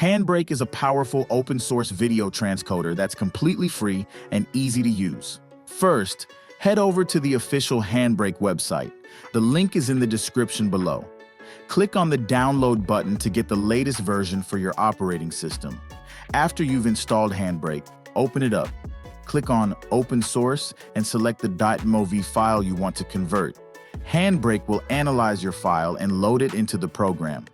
HandBrake is a powerful open source video transcoder that's completely free and easy to use. First, head over to the official HandBrake website. The link is in the description below. Click on the download button to get the latest version for your operating system. After you've installed HandBrake, open it up. Click on Open Source and select the .mov file you want to convert. HandBrake will analyze your file and load it into the program.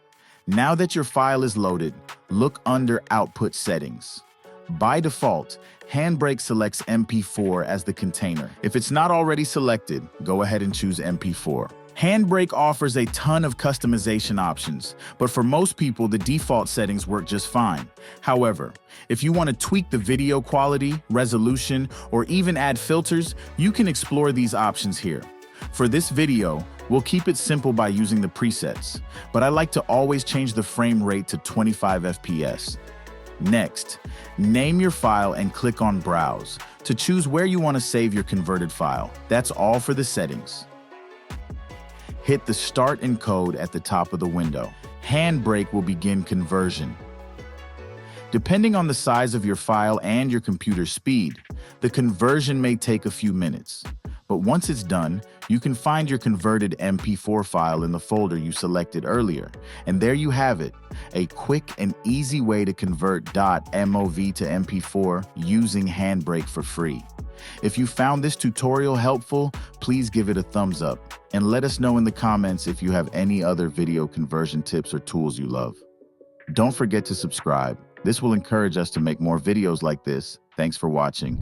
Now that your file is loaded, look under Output Settings. By default, HandBrake selects Mp4 as the container. If it's not already selected, go ahead and choose Mp4. HandBrake offers a ton of customization options, but for most people, the default settings work just fine. However, if you want to tweak the video quality, resolution, or even add filters, you can explore these options here. For this video, we'll keep it simple by using the presets, but I like to always change the frame rate to 25 FPS. Next, name your file and click on Browse to choose where you want to save your converted file. That's all for the settings. Hit the Start Encode at the top of the window. HandBrake will begin conversion. Depending on the size of your file and your computer's speed, the conversion may take a few minutes. But once it's done, you can find your converted Mp4 file in the folder you selected earlier. And there you have it, a quick and easy way to convert .mov to Mp4 using HandBrake for free. If you found this tutorial helpful, please give it a thumbs up and let us know in the comments if you have any other video conversion tips or tools you love. Don't forget to subscribe. This will encourage us to make more videos like this. Thanks for watching.